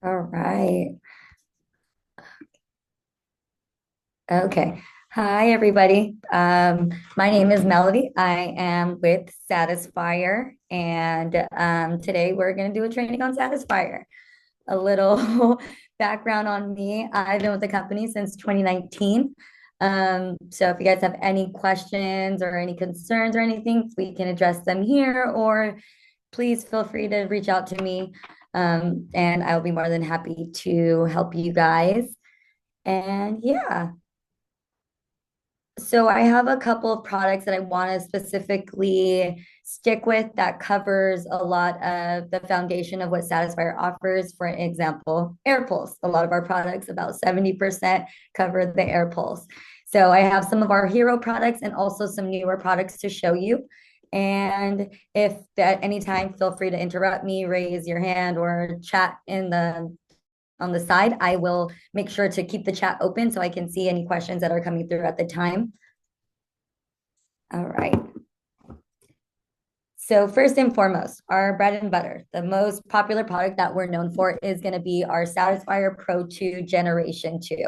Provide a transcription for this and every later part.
All right. Okay. Hi, everybody. My name is Melody. I am with Satisfyer, and today we're going to do a training on Satisfyer. A little background on me. I've been with the company since 2019. So if you guys have any questions or any concerns or anything, we can address them here, or please feel free to reach out to me, and I'll be more than happy to help you guys. And yeah. So I have a couple of products that I want to specifically stick with that covers a lot of the foundation of what Satisfyer offers. For example, Air Pulse. A lot of our products, about 70% cover the Air Pulse. So I have some of our hero products and also some newer products to show you. And if at any time, feel free to interrupt me, raise your hand, or chat in the on the side. I will make sure to keep the chat open so I can see any questions that are coming through at the time. All right. So first and foremost, our bread and butter, the most popular product that we're known for is going to be our Satisfyer Pro 2 Generation 2.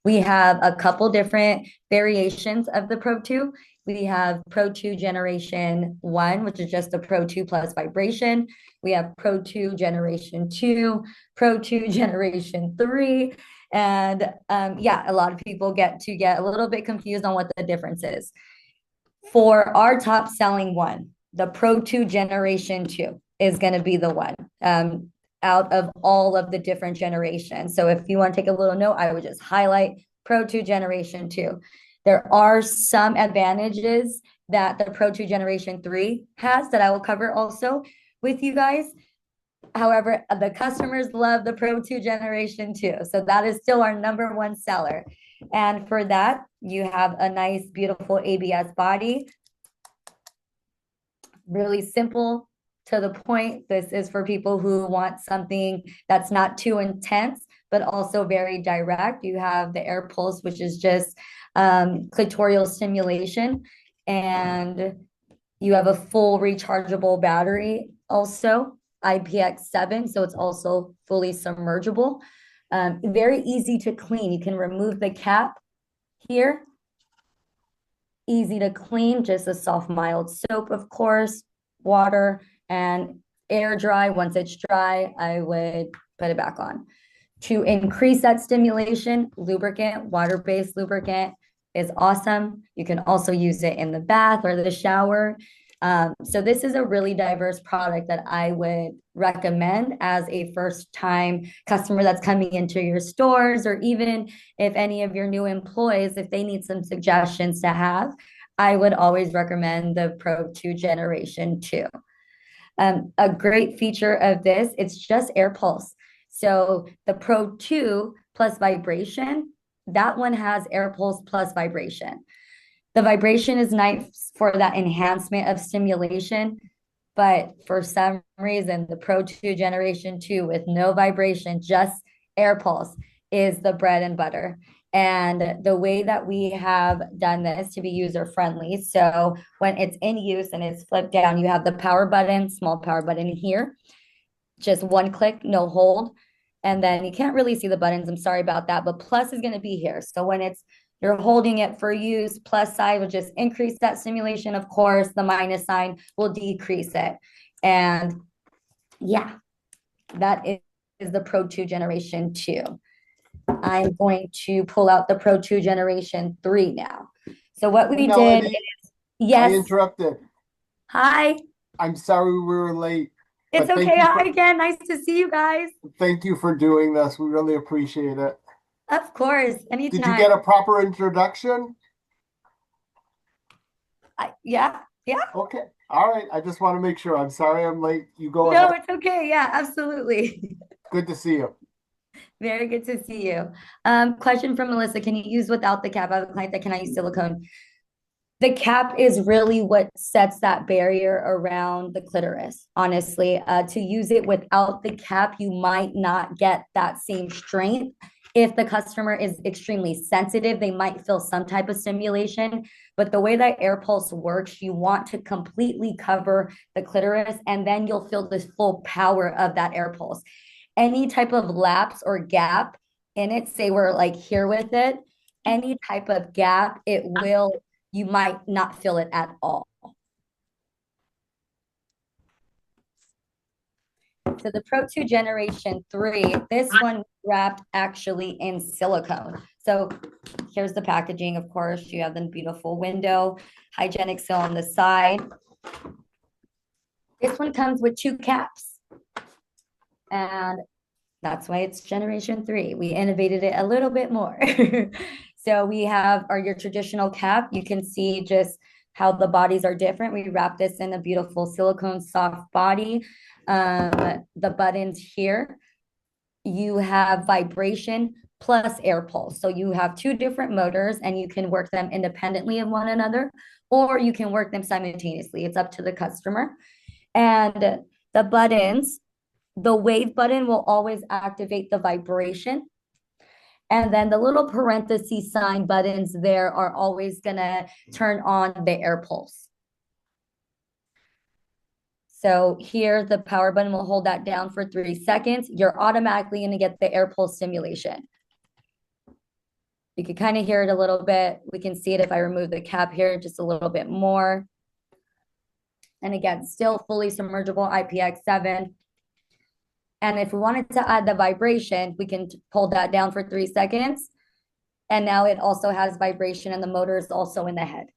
We have a couple different variations of the Pro 2. We have Pro 2 Generation 1, which is just the Pro 2 plus vibration. We have Pro 2 Generation 2, Pro 2 Generation 3. And yeah, a lot of people get a little bit confused on what the difference is. For our top selling one, the Pro 2 Generation 2 is going to be the one out of all of the different generations. So if you want to take a little note, I would just highlight Pro 2 Generation 2. There are some advantages that the Pro 2 Generation 3 has that I will cover also with you guys. However, the customers love the Pro 2 Generation 2. So that is still our number one seller. And for that, you have a nice, beautiful ABS body. Really simple, to the point. This is for people who want something that's not too intense, but also very direct. You have the Air Pulse, which is just clitoral stimulation. And you have a full rechargeable battery also, IPX7. So it's also fully submergible. Very easy to clean. You can remove the cap here, easy to clean, just a soft, mild soap, of course, water, and air dry. Once it's dry, I would put it back on. To increase that stimulation, lubricant, water-based lubricant is awesome. You can also use it in the bath or the shower. So this is a really diverse product that I would recommend as a first time customer that's coming into your stores, or even if any of your new employees, if they need some suggestions to have, I would always recommend the Pro 2 Generation 2. A great feature of this, it's just Air Pulse. So the Pro 2 plus vibration, that one has Air Pulse plus vibration. The vibration is nice for that enhancement of stimulation, but for some reason, the Pro 2 Generation 2 with no vibration, just Air Pulse, is the bread and butter. And the way that we have done this to be user friendly. So when it's in use and it's flipped down, you have the power button, small power button here, just one click, no hold. And then you can't really see the buttons. I'm sorry about that, but plus is going to be here. So when you're holding it for use, plus side will just increase that stimulation. Of course, the minus sign will decrease it. And yeah, that is the Pro 2 Generation 2. I'm going to pull out the Pro 2 Generation 3 now. So what Hey, we did Melody, is, I yes, interrupted. hi, I'm sorry we were late, it's but okay. Hi again. Nice to see you guys. thank you for doing this. We really appreciate it. Of course, Did you get anytime. a proper introduction? Yeah, yeah. Okay. All right. I just want to make sure. I'm sorry I'm late. You go No, ahead. it's okay. Yeah, absolutely. Good to see you. Very good to see you. Question from Melissa. Can you use without the cap? I have a client that cannot use silicone. The cap is really what sets that barrier around the clitoris, honestly. To use it without the cap, you might not get that same strength. If the customer is extremely sensitive, they might feel some type of stimulation. But the way that Air Pulse works, you want to completely cover the clitoris, and then you'll feel the full power of that Air Pulse. any type of lapse or gap in it, say we're like here with it, any type of gap, you might not feel it at all. So the Pro 2 Generation 3, this one wrapped actually in silicone. So here's the packaging, of course. You have the beautiful window, hygienic seal on the side. This one comes with 2 caps. And that's why it's Generation 3. We innovated it a little bit more. So we have your traditional cap. You can see just how the bodies are different. We wrap this in a beautiful silicone soft body. The buttons here, you have vibration plus air pulse. So you have 2 different motors and you can work them independently of one another, or you can work them simultaneously. It's up to the customer. And the buttons, the wave button will always activate the vibration. And then the little parenthesis sign buttons there are always gonna turn on the air pulse. So here, the power button will hold that down for 3 seconds. You're automatically gonna get the air pulse stimulation. You can kind of hear it a little bit. We can see it if I remove the cap here just a little bit more. And again, still fully submergible IPX7. And if we wanted to add the vibration, we can hold that down for 3 seconds. And now it also has vibration and the motor is also in the head.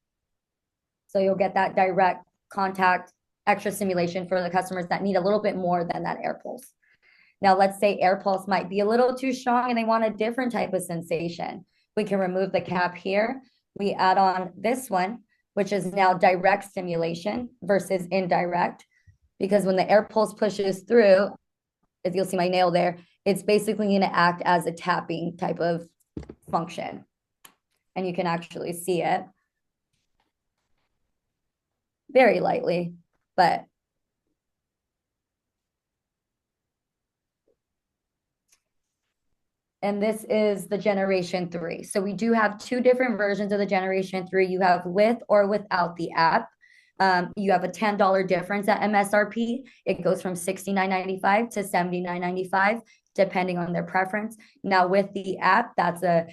So you'll get that direct contact, extra stimulation for the customers that need a little bit more than that air pulse. Now, let's say air pulse might be a little too strong and they want a different type of sensation. We can remove the cap here. We add on this one, which is now direct stimulation versus indirect, because when the air pulse pushes through, if you'll see my nail there, it's basically going to act as a tapping type of function. And you can actually see it very lightly, but and this is the Generation 3. So we do have 2 different versions of the Generation 3. You have with or without the app. You have a $10 difference at MSRP. It goes from $69.95 to $79.95, depending on their preference. Now, with the app, that's a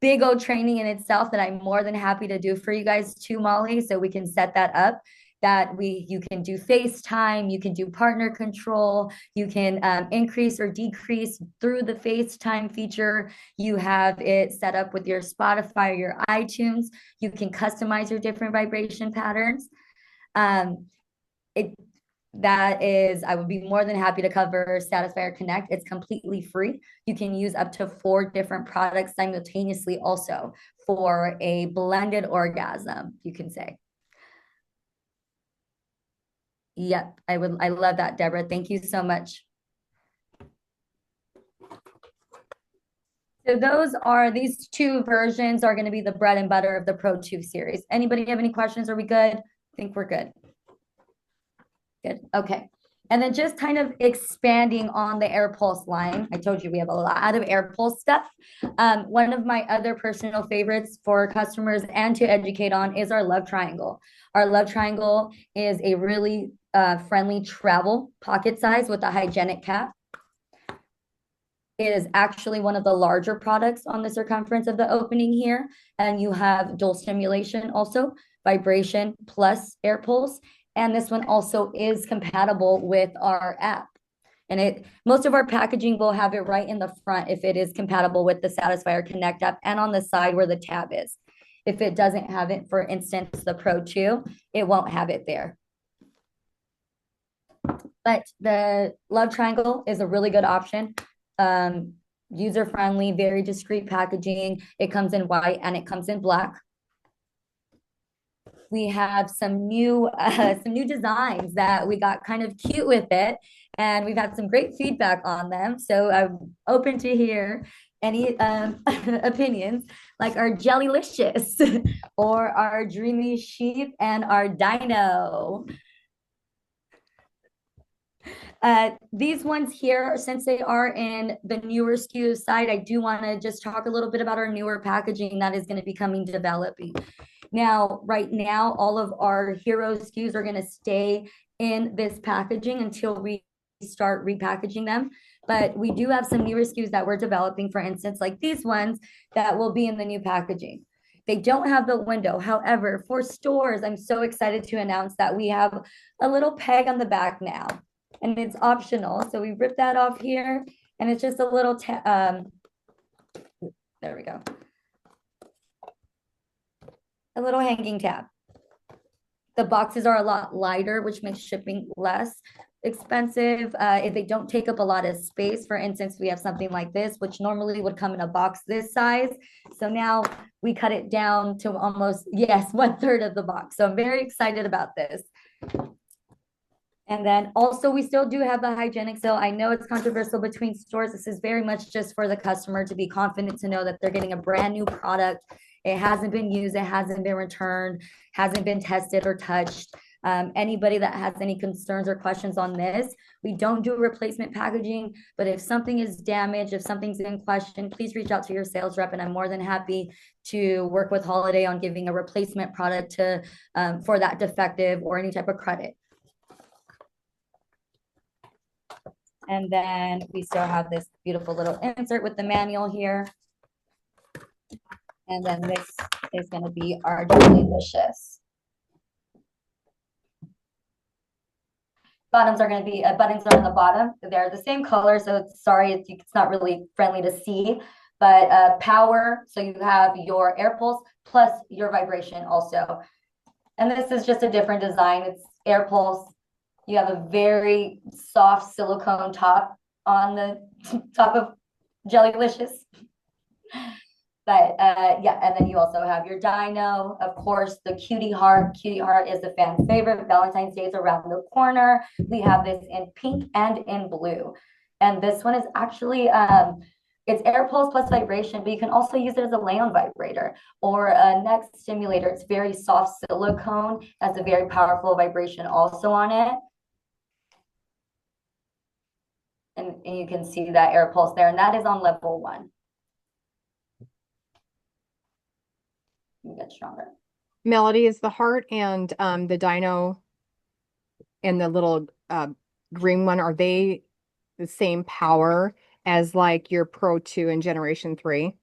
big old training in itself that I'm more than happy to do for you guys too, Molly. So we can set that up. You can do FaceTime, you can do partner control, you can increase or decrease through the FaceTime feature. You have it set up with your Spotify or your iTunes. You can customize your different vibration patterns. I would be more than happy to cover Satisfyer Connect. It's completely free. You can use up to 4 different products simultaneously also for a blended orgasm, you can say. Yep, I love that, Deborah. Thank you so much. So these 2 versions are going to be the bread and butter of the Pro 2 series. Anybody have any questions? Are we good? I think we're good. Good. Okay. And then just kind of expanding on the Air Pulse line. I told you we have a lot of Air Pulse stuff. One of my other personal favorites for customers and to educate on is our Love Triangle. Our Love Triangle is a really friendly travel pocket size with a hygienic cap. It is actually one of the larger products on the circumference of the opening here. And you have dual stimulation also, vibration plus air pulse. And this one also is compatible with our app. And most of our packaging will have it right in the front if it is compatible with the Satisfyer Connect app and on the side where the tab is. If it doesn't have it, for instance, the Pro 2, it won't have it there. But the Love Triangle is a really good option. User-friendly, very discreet packaging. It comes in white and it comes in black. We have some new designs that we got kind of cute with it, and we've had some great feedback on them. So I'm open to hear any opinions, like our Jellylicious or our Dreamy Sheep and our Dino. These ones here, since they are in the newer SKU side, I do want to just talk a little bit about our newer packaging that is going to be developing. Now, right now, all of our hero SKUs are going to stay in this packaging until we start repackaging them. but we do have some newer SKUs that we're developing, for instance, like these ones that will be in the new packaging. They don't have the window. However, for stores, I'm so excited to announce that we have a little peg on the back now, and it's optional. So we rip that off here, and it's just a little, there we go. A little hanging tab. The boxes are a lot lighter, which makes shipping less expensive. If they don't take up a lot of space, for instance, we have something like this, which normally would come in a box this size. So now we cut it down to almost, yes, 1/3 of the box. So I'm very excited about this. And then also we still do have the hygienic seal. I know it's controversial between stores. This is very much just for the customer to be confident to know that they're getting a brand new product. It hasn't been used, it hasn't been returned, hasn't been tested or touched. Anybody that has any concerns or questions on this, we don't do replacement packaging, but if something is damaged, if something's in question, please reach out to your sales rep, and I'm more than happy to work with Holiday on giving a replacement product to for that defective or any type of credit. And then we still have this beautiful little insert with the manual here. And then this is going to be our Jellylicious. Bottoms are going to be, buttons are on the bottom. They're the same color, so sorry, it's not really friendly to see. But power, so you have your air pulse plus your vibration also. And this is just a different design. It's air pulse. You have a very soft silicone top on the top of Jellylicious. But yeah, and then you also have your Dino, of course, the Cutie Heart. Cutie Heart is a fan favorite. Valentine's Day is around the corner. We have this in pink and in blue. And this one is actually, it's air pulse plus vibration, but you can also use it as a lay-on vibrator or a neck stimulator. It's very soft silicone, has a very powerful vibration also on it. And you can see that air pulse there, and that is on level 1. You get stronger. Melody, is the heart and the Dino and the little green one, are they the same power as like your Pro 2 and Generation 3?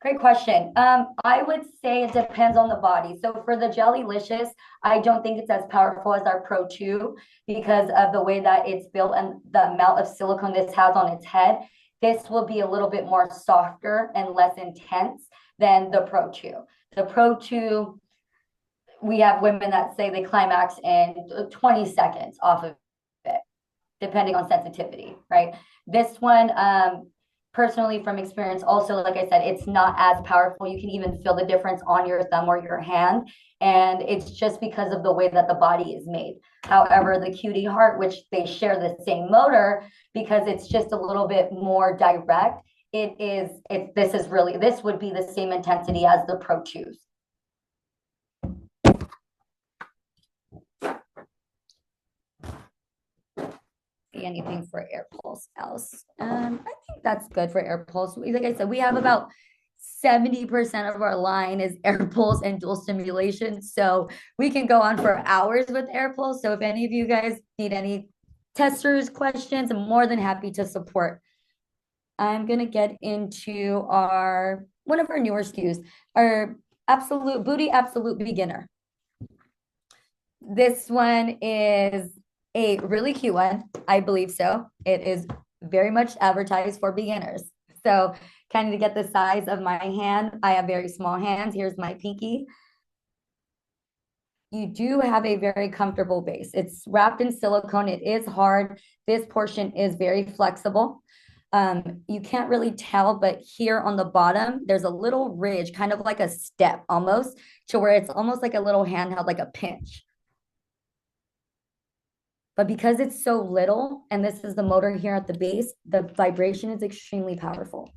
Great question. I would say it depends on the body. So for the Jellylicious, I don't think it's as powerful as our Pro 2 because of the way that it's built and the amount of silicone this has on its head. This will be a little bit more softer and less intense than the Pro 2. The Pro 2, we have women that say they climax in 20 seconds off of it, depending on sensitivity, right? This one, personally from experience, also, like I said, it's not as powerful. You can even feel the difference on your thumb or your hand. And it's just because of the way that the body is made. However, the Cutie Heart, which they share the same motor, because it's just a little bit more direct, this would be the same intensity as the Pro 2s. Anything for air pulse else? I think that's good for air pulse. Like I said, we have about 70% of our line is air pulse and dual stimulation. So we can go on for hours with air pulse. So if any of you guys need any testers, questions, I'm more than happy to support. I'm going to get into one of our newer SKUs, our Booty Absolute Beginner. This one is a really cute one. I believe so. It is very much advertised for beginners. So kind of to get the size of my hand, I have very small hands. Here's my pinky. You do have a very comfortable base. It's wrapped in silicone. It is hard. This portion is very flexible. You can't really tell, but here on the bottom, there's a little ridge, kind of like a step almost, to where it's almost like a little handheld, like a pinch. But because it's so little, and this is the motor here at the base, the vibration is extremely powerful.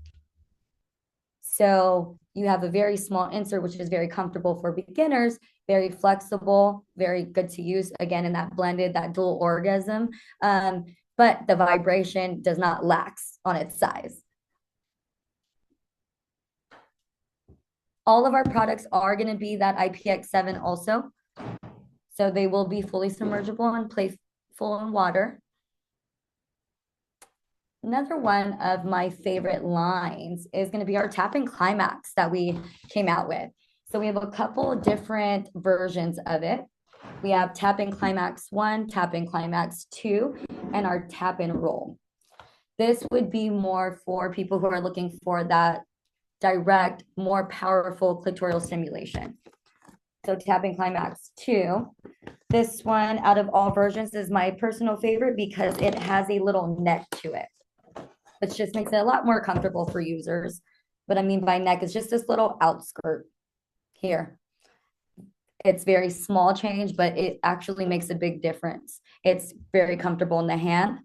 So you have a very small insert, which is very comfortable for beginners, very flexible, very good to use, again, in that blended, that dual orgasm. But the vibration does not lax on its size. All of our products are going to be that IPX7 also. So they will be fully submergible and playful in water. Another one of my favorite lines is going to be our Tapping Climax that we came out with. So we have a couple different versions of it. We have Tapping Climax 1, Tapping Climax 2, and our Tap and Roll. This would be more for people who are looking for that direct, more powerful clitoral stimulation. So Tapping Climax 2. This one out of all versions is my personal favorite because it has a little neck to it, which just makes it a lot more comfortable for users. What I mean by neck is just this little outskirt here. It's very small change, but it actually makes a big difference. It's very comfortable in the hand.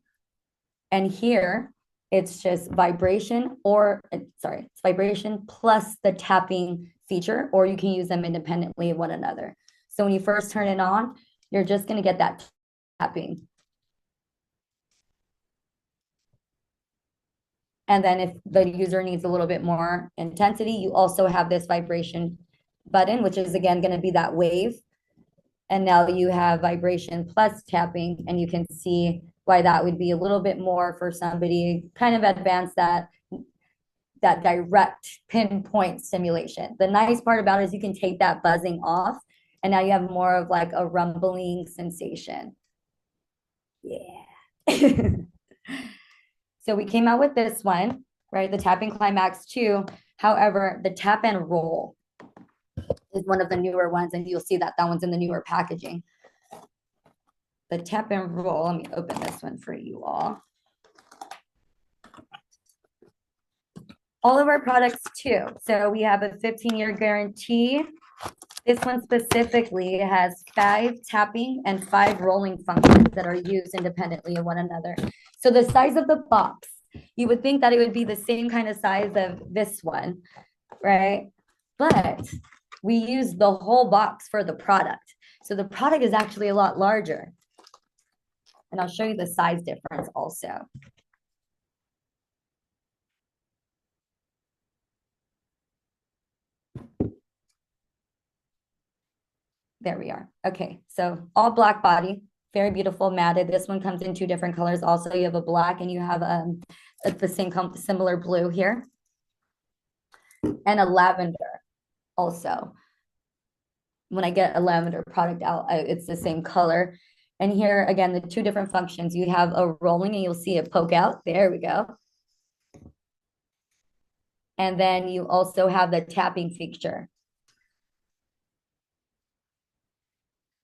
And here, it's just vibration it's vibration plus the tapping feature, or you can use them independently of one another. So when you first turn it on, you're just going to get that tapping. And then if the user needs a little bit more intensity, you also have this vibration button, which is again going to be that wave. And now you have vibration plus tapping, and you can see why that would be a little bit more for somebody kind of advanced that direct pinpoint stimulation. The nice part about it is you can take that buzzing off, and now you have more of like a rumbling sensation. Yeah. So we came out with this one, right? The Tapping Climax 2. However, the Tap and Roll is one of the newer ones, and you'll see that that one's in the newer packaging. The Tap and Roll, let me open this one for you all. All of our products too. So we have a 15-year guarantee. This one specifically has 5 tapping and 5 rolling functions that are used independently of one another. So the size of the box, you would think that it would be the same kind of size of this one, right? But we use the whole box for the product. So the product is actually a lot larger. And I'll show you the size difference also. There we are. Okay, so all black body, very beautiful matted. This one comes in 2 different colors. Also, you have a black and you have the same similar blue here, and a lavender also. When I get a lavender product out, it's the same color. And here again, the 2 different functions. You have a rolling, and you'll see it poke out. There we go. And then you also have the tapping feature.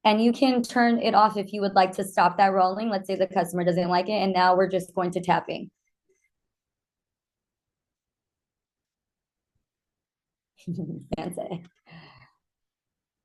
And you can turn it off if you would like to stop that rolling. Let's say the customer doesn't like it, and now we're just going to tapping. Fancy.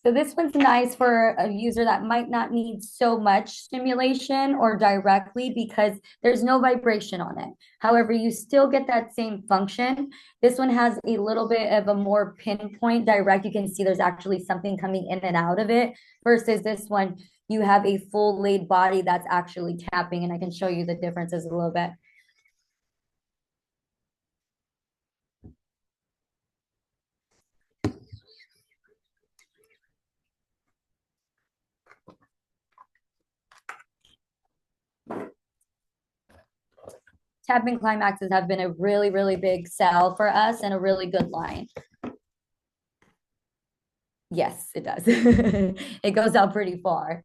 So this one's nice for a user that might not need so much stimulation or directly because there's no vibration on it. However, you still get that same function. This one has a little bit of a more pinpoint direct. You can see there's actually something coming in and out of it versus this one, you have a full laid body that's actually tapping, and I can show you the differences a little bit. Tapping climaxes have been a really, really big sell for us and a really good line. Yes, it does. It goes out pretty far.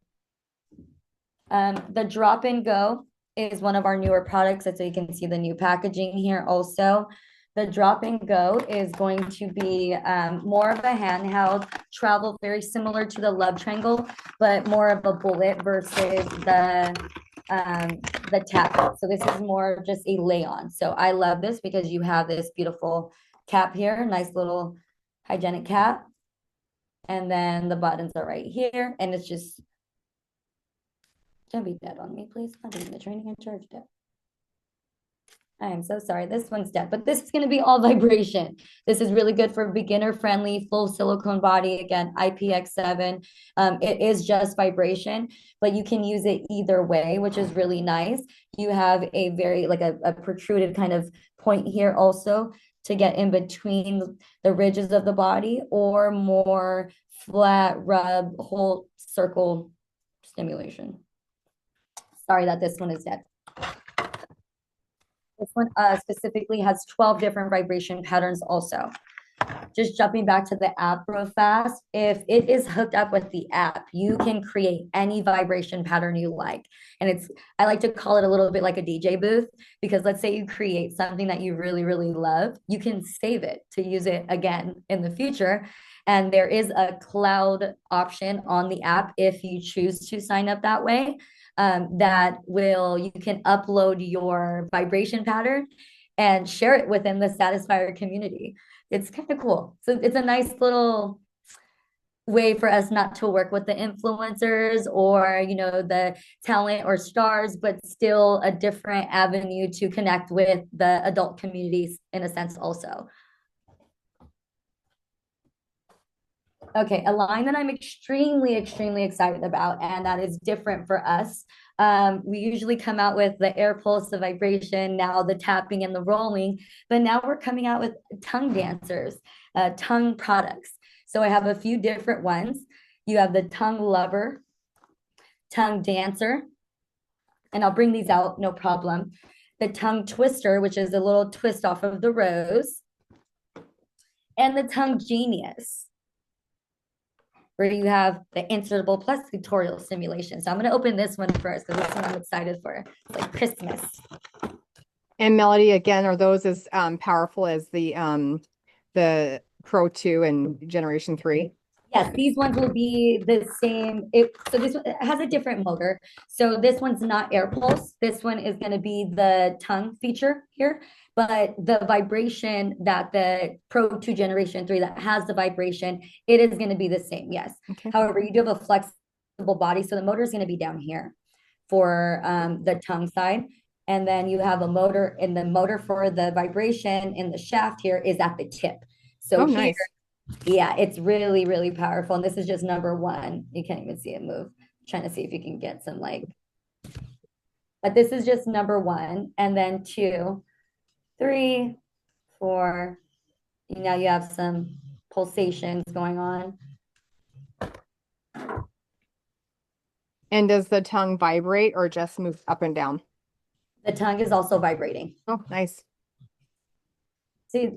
The Drop and Go is one of our newer products. So you can see the new packaging here also. The Drop and Go is going to be more of a handheld travel, very similar to the Love Triangle, but more of a bullet versus the tap. So this is more just a lay on. So I love this because you have this beautiful cap here, nice little hygienic cap. And then the buttons are right here, and it's just, don't be dead on me, please. I'm doing the training and charged it. I am so sorry. This one's dead, but this is going to be all vibration. This is really good for beginner friendly, full silicone body. Again, IPX7. It is just vibration, but you can use it either way, which is really nice. You have a very like a protruded kind of point here also to get in between the ridges of the body, or more flat rub whole circle stimulation. Sorry that this one is dead. This one specifically has 12 different vibration patterns also. Just jumping back to the app real fast, if it is hooked up with the app, you can create any vibration pattern you like. And I like to call it a little bit like a DJ booth, because let's say you create something that you really, really love, you can save it to use it again in the future. And there is a cloud option on the app if you choose to sign up that way. You can upload your vibration pattern and share it within the Satisfier community. It's kind of cool. So it's a nice little way for us not to work with the influencers or, the talent or stars, but still a different avenue to connect with the adult communities in a sense also. Okay, a line that I'm extremely, extremely excited about, and that is different for us. We usually come out with the air pulse, the vibration, now the tapping and the rolling, but now we're coming out with tongue dancers, tongue products. So I have a few different ones. You have the tongue lover, tongue dancer, and I'll bring these out, no problem. The tongue twister, which is a little twist off of the rose, and the tongue genius, where you have the insertable plus tutorial stimulation. So I'm going to open this one first because this one I'm excited for. It's like Christmas. And Melody, again, are those as powerful as the Pro 2 and Generation 3? Yes, these ones will be the same. So this one has a different motor. So this one's not air pulse. This one is going to be the tongue feature here. But the vibration that the Pro 2 Generation 3 that has the vibration, it is going to be the same, yes. Okay. However, you do have a flexible body. So the motor is going to be down here for the tongue side. And then you have a motor, and the motor for the vibration in the shaft here is at the tip. So here, nice. Yeah, it's really, really powerful. And this is just number one. You can't even see it move. I'm trying to see if you can get some but this is just number one. And then 2, 3, 4. Now you have some pulsations going on. And does the tongue vibrate or just move up and down? The tongue is also vibrating. Oh, nice. See,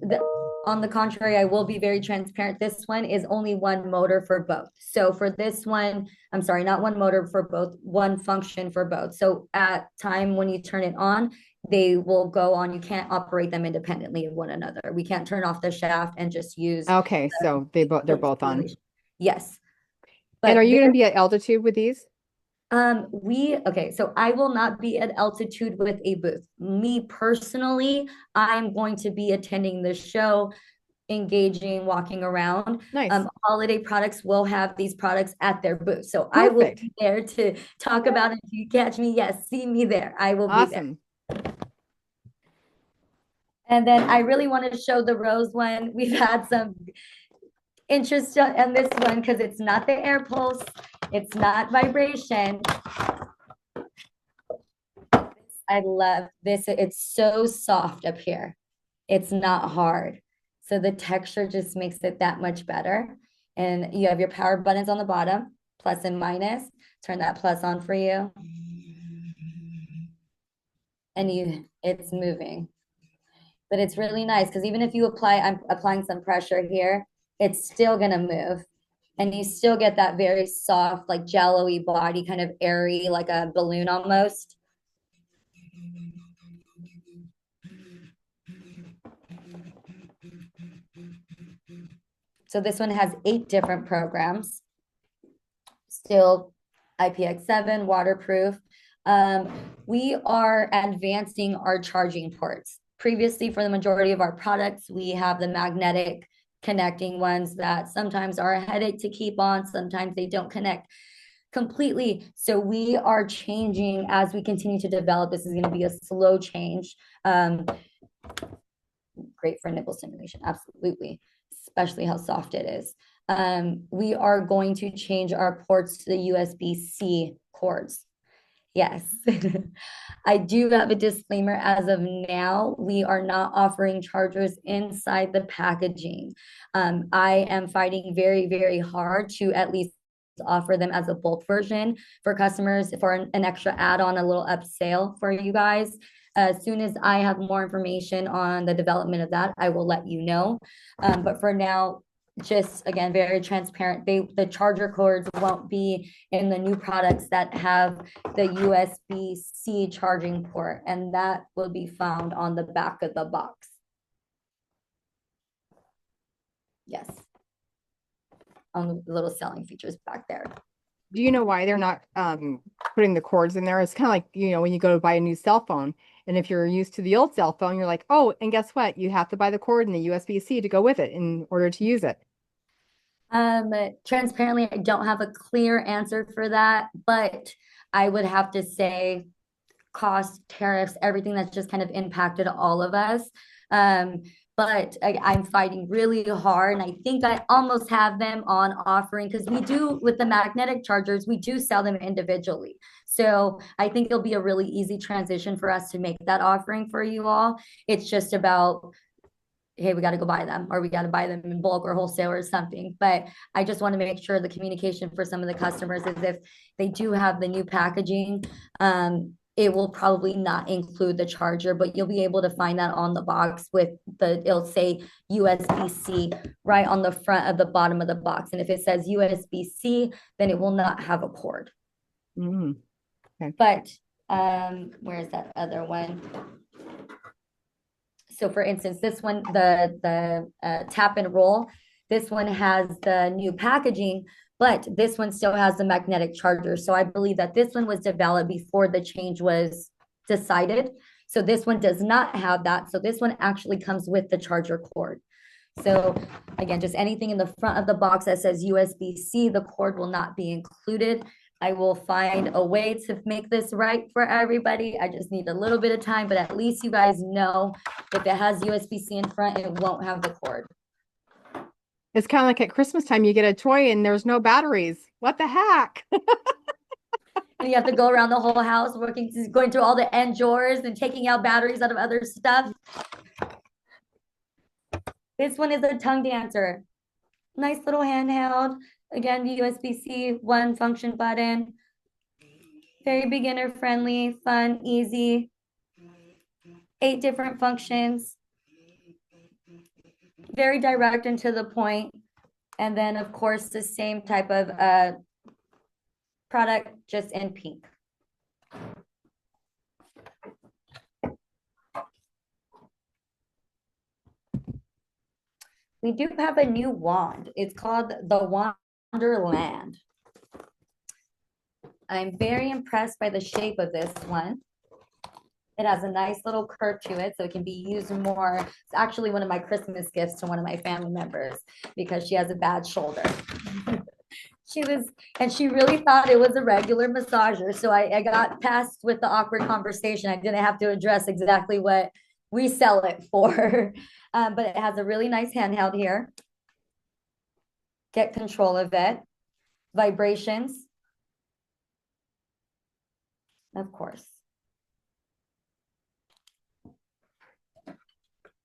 on the contrary, I will be very transparent. This one is only one motor for both. So for this one, I'm sorry, not one motor for both, one function for both. So at time when you turn it on, they will go on. You can't operate them independently of one another. We can't turn off the shaft and just use. Okay, so they're both on. Yes. And are you going to be at altitude with these? Okay, so I will not be at altitude with a booth. Me personally, I'm going to be attending the show, engaging, walking around. Nice. Holiday Products will have these products at their booth. So I will be there to talk about it. If you catch me, yes, see me there. I will be there. And then I really want to show the rose one. We've had some interest in this one because it's not the air pulse. It's not vibration. I love this. It's so soft up here. It's not hard. So the texture just makes it that much better. And you have your power buttons on the bottom, plus and minus. Turn that plus on for you. And it's moving. But it's really nice because even if I'm applying some pressure here, it's still gonna move. And you still get that very soft, like jello-y body, kind of airy, like a balloon almost. So this one has 8 different programs. Still IPX7, waterproof. We are advancing our charging ports. Previously, for the majority of our products, we have the magnetic connecting ones that sometimes are a headache to keep on. Sometimes they don't connect completely. So we are changing as we continue to develop. This is going to be a slow change. Great for nipple stimulation, absolutely, especially how soft it is. We are going to change our ports to the USB-C cords. Yes, I do have a disclaimer. As of now, we are not offering chargers inside the packaging. I am fighting very, very hard to at least offer them as a bulk version for customers for an extra add-on, a little upsell for you guys. As soon as I have more information on the development of that, I will let you know. But for now, just again, very transparent. The charger cords won't be in the new products that have the USB-C charging port, and that will be found on the back of the box. Yes. On the little selling features back there. Do you know why they're not putting the cords in there? It's kind of like, you know, when you go to buy a new cell phone, and if you're used to the old cell phone, you're like, oh, and guess what? You have to buy the cord and the USB-C to go with it in order to use it. Transparently, I don't have a clear answer for that, but I would have to say cost, tariffs, everything that's just kind of impacted all of us. But I'm fighting really hard, and I think I almost have them on offering, because we do, with the magnetic chargers, we do sell them individually. So I think it'll be a really easy transition for us to make that offering for you all. It's just about, hey, we got to go buy them, or we got to buy them in bulk or wholesale or something. But I just want to make sure the communication for some of the customers is, if they do have the new packaging, it will probably not include the charger, but you'll be able to find that on the box with it'll say USB-C right on the front of the bottom of the box. And if it says USB-C, then it will not have a cord. Okay. But where's that other one? So for instance, this one, the tap and roll, this one has the new packaging, but this one still has the magnetic charger. So I believe that this one was developed before the change was decided. So this one does not have that. So this one actually comes with the charger cord. So again, just anything in the front of the box that says USB-C, the cord will not be included. I will find a way to make this right for everybody. I just need a little bit of time, but at least you guys know if it has USB-C in front, it won't have the cord. It's kind of like at Christmas time, you get a toy and there's no batteries. What the heck? And you have to go around the whole house going through all the end drawers and taking out batteries out of other stuff. This one is a tongue dancer. Nice little handheld. Again, USB-C, one function button. Very beginner friendly, fun, easy. 8 different functions. Very direct and to the point. And then, of course, the same type of product, just in pink. We do have a new wand. It's called the Wonderland. I'm very impressed by the shape of this one. It has a nice little curve to it, so it can be used more. It's actually one of my Christmas gifts to one of my family members, because she has a bad shoulder. She really thought it was a regular massager. So I got past with the awkward conversation. I didn't have to address exactly what we sell it for. But it has a really nice handheld here. Get control of it. Vibrations. Of course.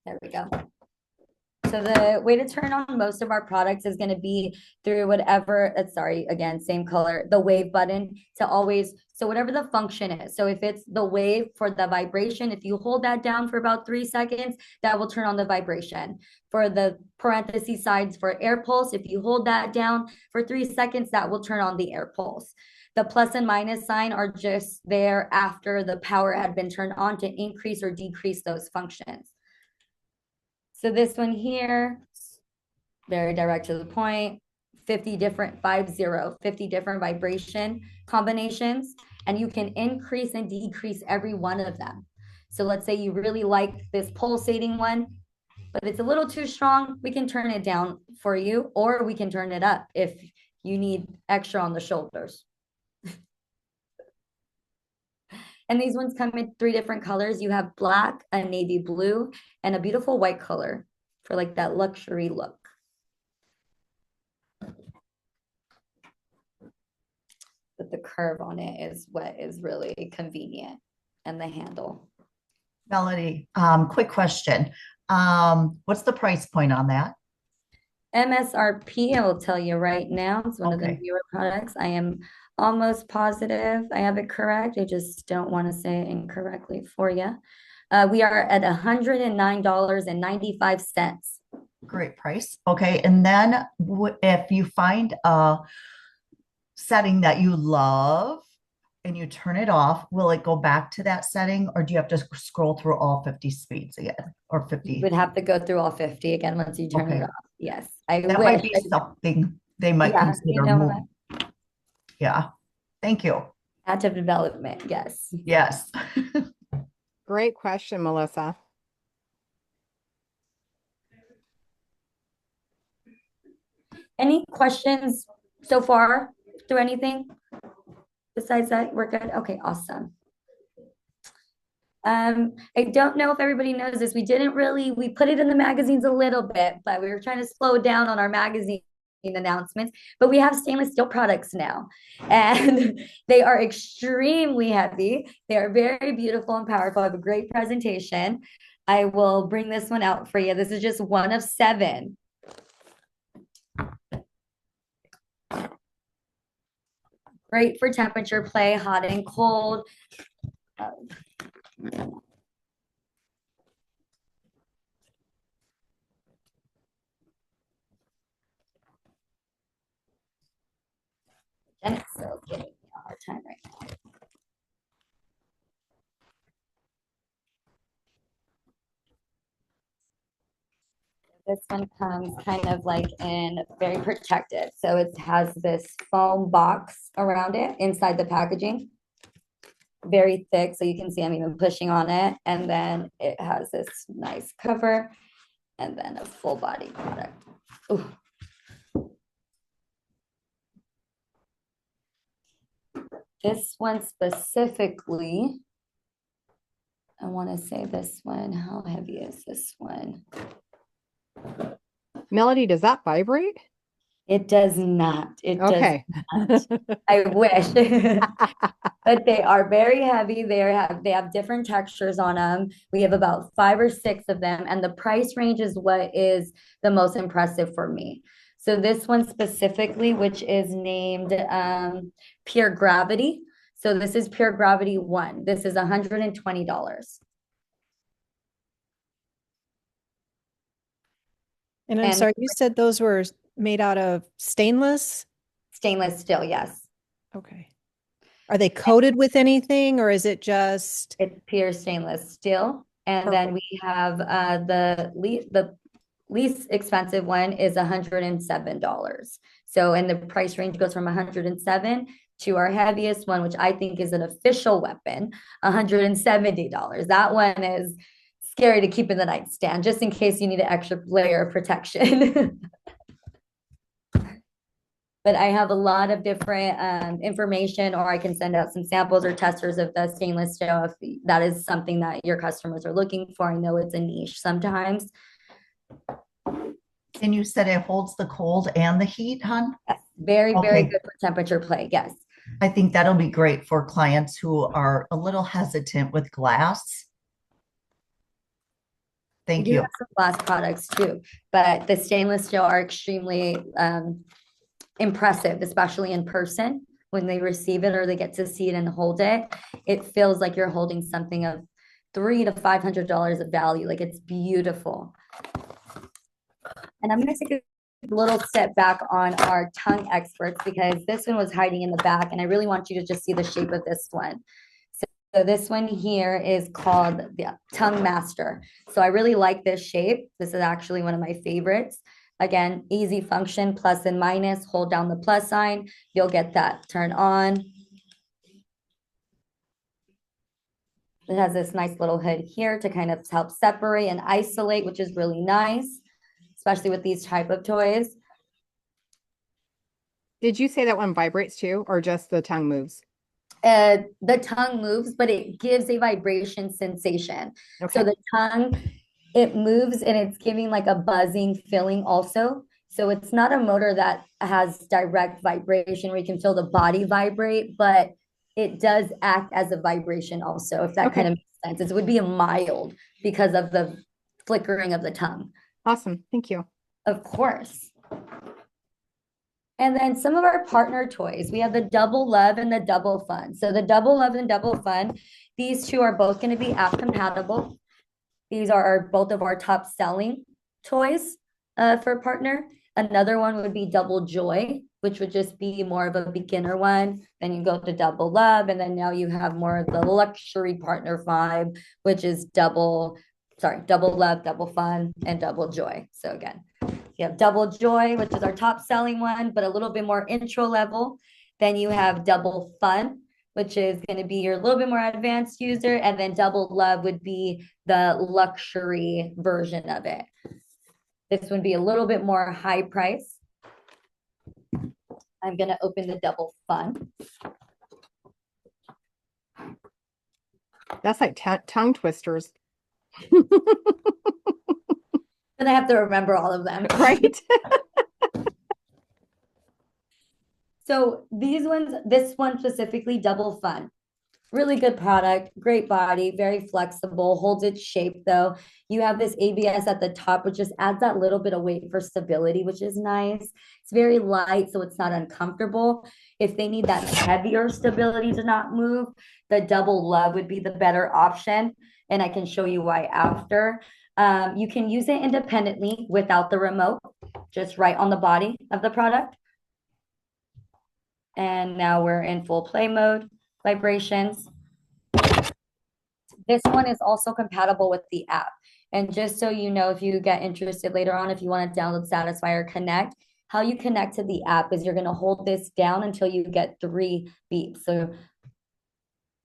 There we go. So the way to turn on most of our products is going to be through whatever, sorry, again, same color, the wave button to always, so whatever the function is. So if it's the wave for the vibration, if you hold that down for about 3 seconds, that will turn on the vibration. For the parenthesis sides for air pulse, if you hold that down for 3 seconds, that will turn on the air pulse. The plus and minus sign are just there after the power had been turned on to increase or decrease those functions. So this one here, very direct to the point, 50 different vibration combinations, and you can increase and decrease every one of them. So let's say you really like this pulsating one, but it's a little too strong, we can turn it down for you, or we can turn it up if you need extra on the shoulders. And these ones come in 3 different colors. You have black, a navy blue, and a beautiful white color for like that luxury look. But the curve on it is what is really convenient, and the handle. Melody, quick question. What's the price point on that? MSRP, I will tell you right now, it's one of the Okay. newer products. I am almost positive I have it correct. I just don't want to say it incorrectly for you. We are at $109.95. Great price. Okay. And then if you find a setting that you love and you turn it off, will it go back to that setting or do you have to scroll through all 50 speeds again or You 50? would have to go through all 50 again once you turn it Okay. off. Yes, I That might wish. be something they might Yeah, you consider know what? moving. Yeah. Thank you. Active development, yes. Yes. Great question, Melissa. Any questions so far through anything? Besides that, we're good. Okay, awesome. I don't know if everybody knows this. We put it in the magazines a little bit, but we were trying to slow down on our magazine announcements. But we have stainless steel products now, and they are extremely heavy. They are very beautiful and powerful. I have a great presentation. I will bring this one out for you. This is just one of 7. Great for temperature play, hot and cold. And it's so giving me a hard time right now. This one comes kind of like in very protected. So it has this foam box around it inside the packaging. Very thick, so you can see I'm even pushing on it. And then it has this nice cover and then a full body product. Ooh. This one specifically, I want to say this one, how heavy is this one? Melody, does that vibrate? It does not. It Okay. does not. I wish. But they are very heavy. They have different textures on them. We have about 5 or 6 of them, and the price range is what is the most impressive for me. So this one specifically, which is named Pure Gravity. So this is Pure Gravity 1. This is $120. And I'm And sorry, you said those were made out of stainless? stainless steel, yes. Okay. Are they coated with anything or is it just It's pure stainless steel. And then Perfect. we have the least expensive one is $107. So, and the price range goes from 107 to our heaviest one, which I think is an official weapon, $170. That one is scary to keep in the nightstand, just in case you need an extra layer of protection. But I have a lot of different information, or I can send out some samples or testers of the stainless steel if that is something that your customers are looking for. I know it's a niche sometimes. And you said it holds the cold and the heat, hon? Yes, very, very Okay. good for temperature play. Yes. I think that'll be great for clients who are a little hesitant with glass. We Thank do you. have some glass products too, but the stainless steel are extremely impressive, especially in person when they receive it or they get to see it and hold it. It feels like you're holding something of $300 to $500 of value. Like it's beautiful. And I'm going to take a little step back on our tongue experts because this one was hiding in the back, and I really want you to just see the shape of this one. So this one here is called the Tongue Master. So I really like this shape. This is actually one of my favorites. Again, easy function, plus and minus, hold down the plus sign. You'll get that turn on. It has this nice little hood here to kind of help separate and isolate, which is really nice, especially with these type of toys. Did you say that one vibrates too, or just the tongue moves? The tongue moves, but it gives a vibration sensation. Okay. So the tongue, it moves and it's giving like a buzzing feeling also. So it's not a motor that has direct vibration where you can feel the body vibrate, but it does act as a vibration also, if that Okay. kind of makes sense. It would be a mild because of the flickering of the tongue. Awesome. Thank you. Of course. And then some of our partner toys, we have the Double Love and the Double Fun. So the Double Love and Double Fun, these two are both going to be app compatible. These are both of our top selling toys for partner. Another one would be Double Joy, which would just be more of a beginner one. Then you go to Double Love, and then now you have more of the luxury partner vibe, which is Double Love, Double Fun, and Double Joy. So again, you have Double Joy, which is our top selling one, but a little bit more intro level. Then you have Double Fun, which is going to be your little bit more advanced user. And then Double Love would be the luxury version of it. This would be a little bit more high price. I'm going to open the Double Fun. That's like tongue twisters. And I have to remember all of them. Right? So these ones, this one specifically, Double Fun. Really good product, great body, very flexible, holds its shape though. You have this ABS at the top, which just adds that little bit of weight for stability, which is nice. It's very light, so it's not uncomfortable. If they need that heavier stability to not move, the Double Love would be the better option. And I can show you why after. You can use it independently without the remote, just right on the body of the product. And now we're in full play mode. Vibrations. This one is also compatible with the app. And just so you know, if you get interested later on, if you want to download Satisfyer Connect, how you connect to the app is you're going to hold this down until you get 3 beeps. So,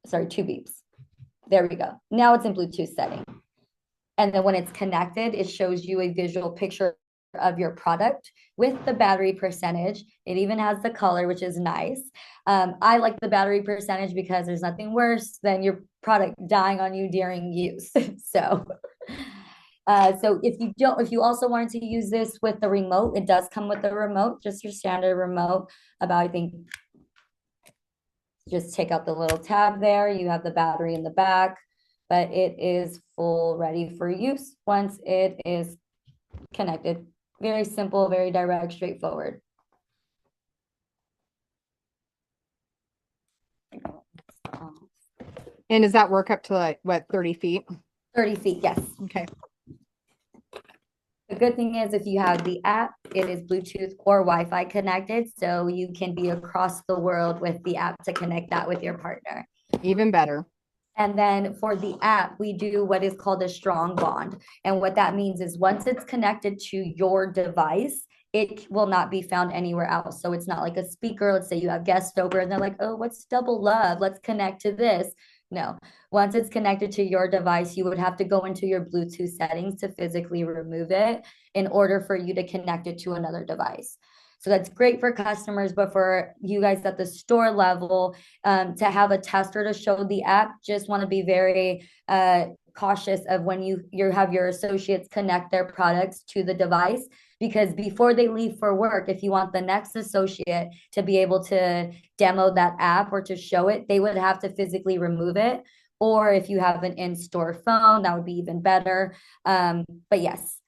sorry, 2 beeps. There we go. Now it's in Bluetooth setting. And then when it's connected, it shows you a visual picture of your product with the battery percentage. It even has the color, which is nice. I like the battery percentage because there's nothing worse than your product dying on you during use. So if you also wanted to use this with the remote, it does come with the remote, just your standard remote. I think, just take out the little tab there. You have the battery in the back, but it is full ready for use once it is connected. Very simple, very direct, straightforward. And does that work up to like, what, 30 feet? 30 feet, yes. Okay. The good thing is if you have the app, it is Bluetooth or Wi-Fi connected, so you can be across the world with the app to connect that with your partner. Even better. And then for the app, we do what is called a strong bond. And what that means is once it's connected to your device, it will not be found anywhere else. So it's not like a speaker. Let's say you have guests over and they're like, oh, what's Double Love? Let's connect to this. No, once it's connected to your device, you would have to go into your Bluetooth settings to physically remove it in order for you to connect it to another device. So that's great for customers, but for you guys at the store level, to have a tester to show the app, just want to be very cautious of when you have your associates connect their products to the device, because before they leave for work, if you want the next associate to be able to demo that app or to show it, they would have to physically remove it. Or if you have an in-store phone, that would be even better. But yes,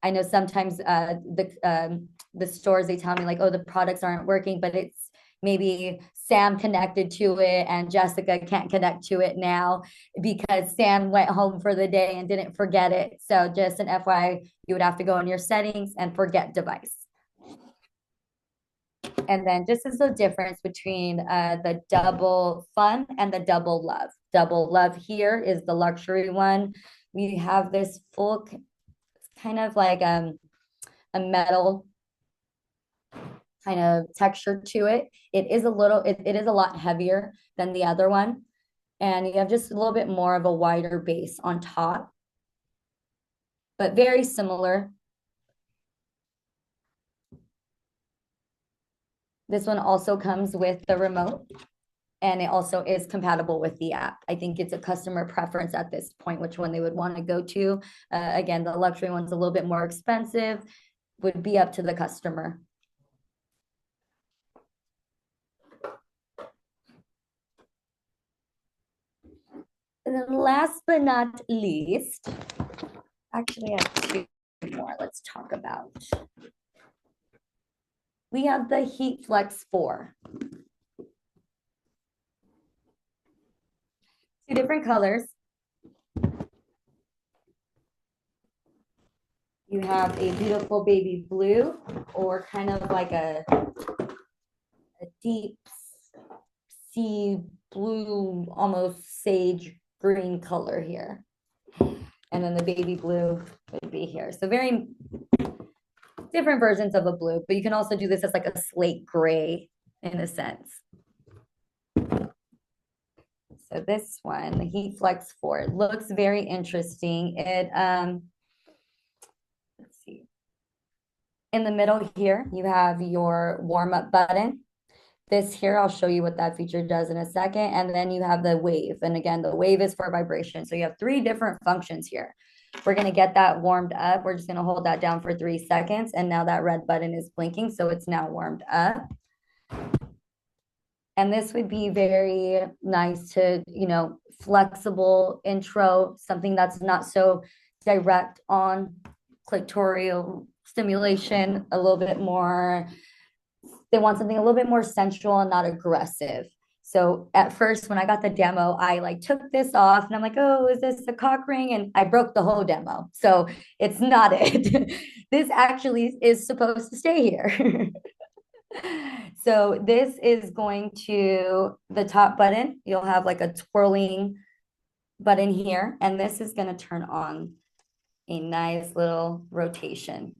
I know sometimes the stores, they tell me like, oh, the products aren't working, but it's maybe Sam connected to it and Jessica can't connect to it now because Sam went home for the day and didn't forget it. So just an FYI, you would have to go in your settings and forget device. And then just as the difference between the Double Fun and the Double Love. Double Love here is the luxury one. We have this full, it's kind of like a metal kind of texture to it. It is a lot heavier than the other one. And you have just a little bit more of a wider base on top, but very similar. This one also comes with the remote, and it also is compatible with the app. I think it's a customer preference at this point, which one they would want to go to. Again, the luxury one's a little bit more expensive, would be up to the customer. And then last but not least, actually I have 2 more let's talk about. We have the Heat Flex 4. Two different colors. You have a beautiful baby blue, or kind of like a deep sea blue, almost sage green color here. And then the baby blue would be here. So very different versions of a blue, but you can also do this as like a slate gray in a sense. So this one, the Heat Flex 4, it looks very interesting. It let's see. In the middle here, you have your warm up button. This here, I'll show you what that feature does in a second. And then you have the wave. And again, the wave is for vibration. So you have 3 different functions here. We're going to get that warmed up. We're just going to hold that down for 3 seconds. And now that red button is blinking. So it's now warmed up. And this would be very nice to, flexible intro, something that's not so direct on clitoral stimulation, a little bit more. They want something a little bit more sensual and not aggressive. So at first, when I got the demo, I like took this off and I'm like, oh, is this a cock ring? And I broke the whole demo. So it's not it. This actually is supposed to stay here. So this is going to the top button. You'll have like a twirling button here. And this is going to turn on a nice little rotation.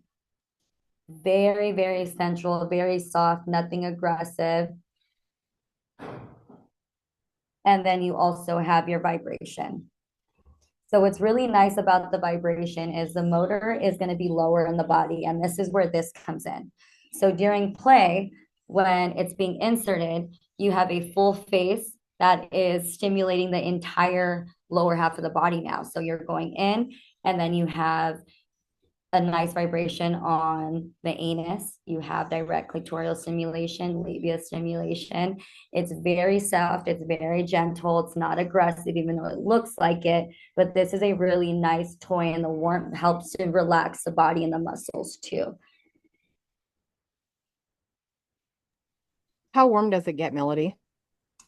Very, very sensual, very soft, nothing aggressive. And then you also have your vibration. So what's really nice about the vibration is the motor is going to be lower in the body. And this is where this comes in. So during play, when it's being inserted, you have a full face that is stimulating the entire lower half of the body now. So you're going in, and then you have a nice vibration on the anus. You have direct clitoral stimulation, labia stimulation. It's very soft. It's very gentle. It's not aggressive, even though it looks like it. But this is a really nice toy, and the warmth helps to relax the body and the muscles too. How warm does it get, Melody?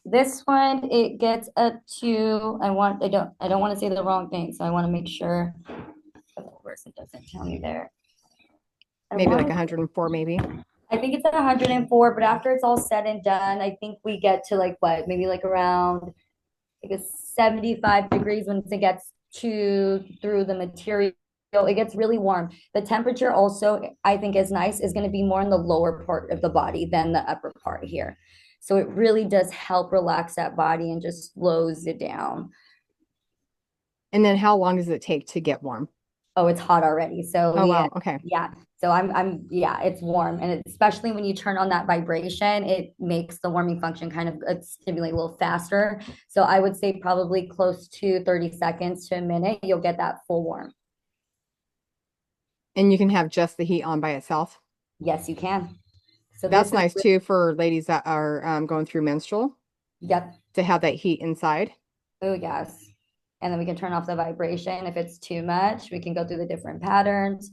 This one, it gets up to, I don't want to say the wrong thing, so I want to make sure. Of course, it doesn't tell me there. Maybe like 104, maybe. I think it's at 104, but after it's all said and done, I think we get to like what, maybe like around like a 75 degrees once it gets through the material. It gets really warm. The temperature also, I think, is nice, is going to be more in the lower part of the body than the upper part here. So it really does help relax that body and just slows it down. And then how long does it take to get warm? Oh, it's hot already. So Oh, yeah, wow. Okay. yeah. So yeah, it's warm. And especially when you turn on that vibration, it makes the warming function kind of stimulate a little faster. So I would say probably close to 30 seconds to a minute, you'll get that full warm. And you can have just the heat on by itself. Yes, you can. So that's nice too for ladies that are going through menstrual. Yep. To have that heat inside. Oh, yes. And then we can turn off the vibration. If it's too much, we can go through the different patterns.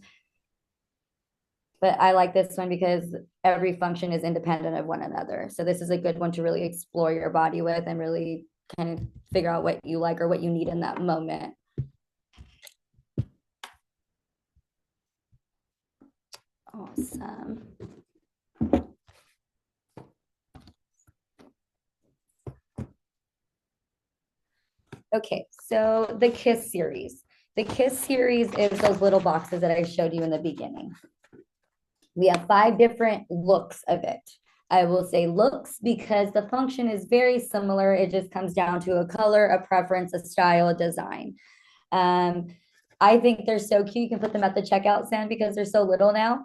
But I like this one because every function is independent of one another. So this is a good one to really explore your body with and really kind of figure out what you like or what you need in that moment. Awesome. Okay, so the KISS series. The KISS series is those little boxes that I showed you in the beginning. We have 5 different looks of it. I will say looks because the function is very similar. It just comes down to a color, a preference, a style, a design. I think they're so cute. You can put them at the checkout stand because they're so little now.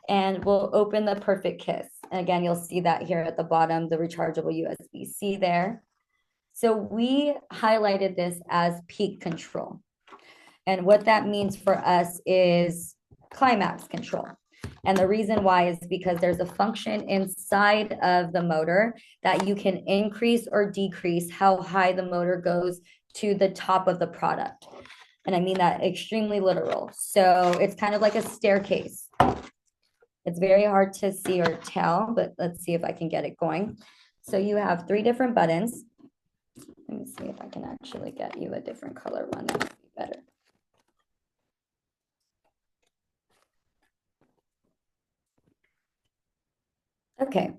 And we'll open the Perfect Kiss. And again, you'll see that here at the bottom, the rechargeable USB-C there. So we highlighted this as peak control. And what that means for us is climax control. And the reason why is because there's a function inside of the motor that you can increase or decrease how high the motor goes to the top of the product. And I mean that extremely literal. So it's kind of like a staircase. It's very hard to see or tell, but let's see if I can get it going. So you have 3 different buttons. Let me see if I can actually get you a different color one. That would be better. Okay,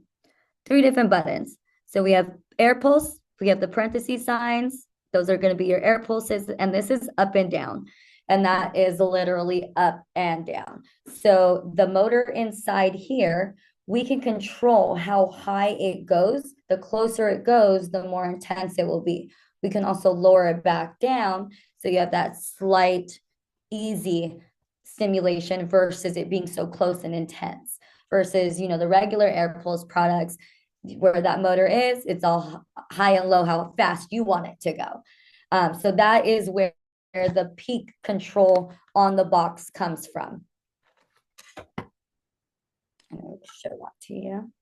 3 different buttons. So we have air pulse, we have the parentheses signs. Those are going to be your air pulses, and this is up and down. And that is literally up and down. So the motor inside here, we can control how high it goes. The closer it goes, the more intense it will be. We can also lower it back down. So you have that slight, easy stimulation versus it being so close and intense. Versus, you know, the regular air pulse products where that motor is, it's all high and low, how fast you want it to go. So that is where the peak control on the box comes from. And I'll show that to you.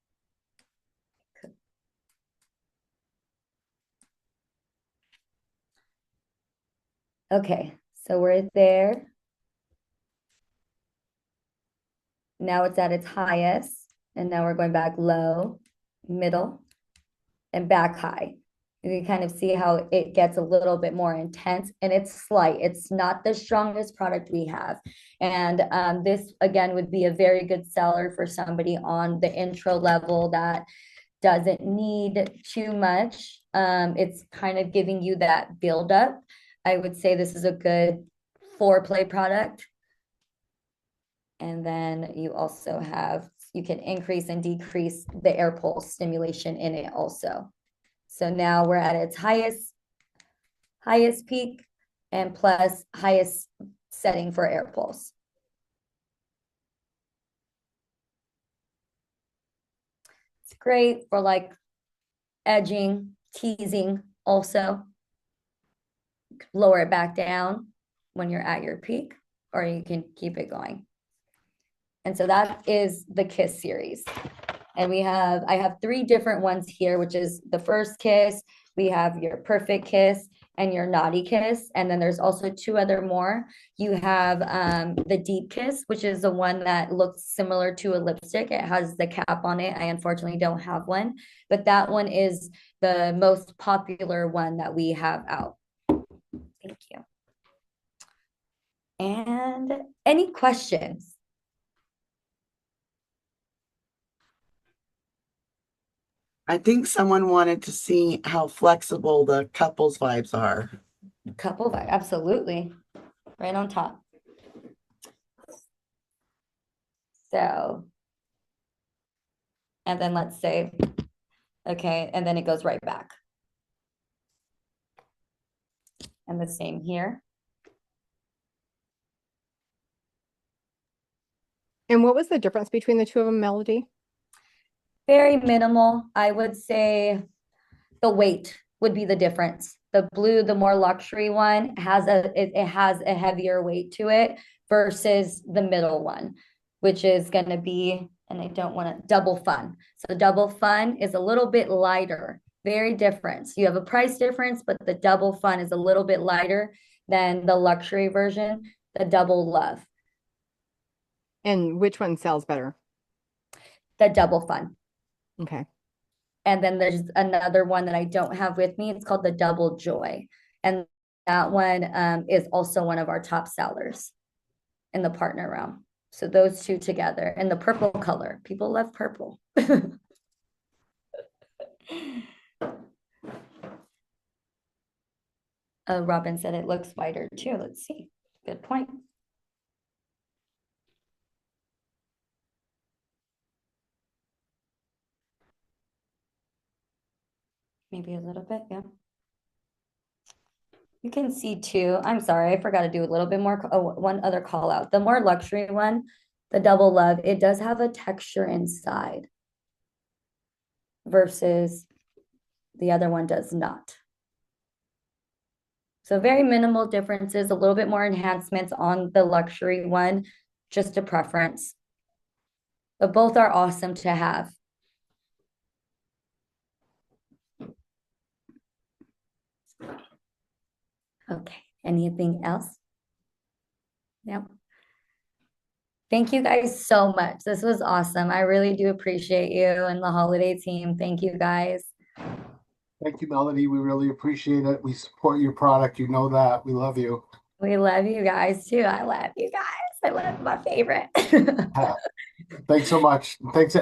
Okay, so we're there. Now it's at its highest, and now we're going back low, middle, and back high. You can kind of see how it gets a little bit more intense, and it's slight. It's not the strongest product we have. And this, again, would be a very good seller for somebody on the intro level that doesn't need too much. It's kind of giving you that buildup. I would say this is a good foreplay product. And then you also have, you can increase and decrease the air pulse stimulation in it also. So now we're at its highest peak and plus highest setting for air pulse. It's great for like edging, teasing also. Lower it back down when you're at your peak, or you can keep it going. And so that is the Kiss series. And I have 3 different ones here, which is the first kiss, we have your perfect kiss, and your naughty kiss. And then there's also 2 other more. You have the deep kiss, which is the one that looks similar to a lipstick. It has the cap on it. I unfortunately don't have one, but that one is the most popular one that we have out. Thank you. And any questions? I think someone wanted to see how flexible the couples vibes are. Couple vibe, absolutely. Right on top. So, and then let's say, okay, and then it goes right back. And the same here. And what was the difference between the 2 of them, Melody? Very minimal. I would say the weight would be the difference. The blue, the more luxury one, it has a heavier weight to it versus the middle one, which is going to be, and I don't want to, Double Fun. So Double Fun is a little bit lighter, very different. You have a price difference, but the Double Fun is a little bit lighter than the luxury version, the Double Love. And which one sells better? The Double Fun. Okay. And then there's another one that I don't have with me. It's called the Double Joy. And that one is also one of our top sellers in the partner realm. So those 2 together, and the purple color. People love purple. Robin said it looks whiter too. Let's see. Good point. Maybe a little bit, yeah. You can see too, I'm sorry, I forgot to do a little bit more, one other call out. The more luxury one, the Double Love, it does have a texture inside versus the other one does not. So very minimal differences, a little bit more enhancements on the luxury one, just a preference. But both are awesome to have. Okay, anything else? No. Thank you guys so much. This was awesome. I really do appreciate you and the holiday team. Thank you guys. Thank you, Melody. We really appreciate it. We support your product. You know that. We love you. We love you guys too. I love you guys. I love my favorite. Thanks so much. Thanks.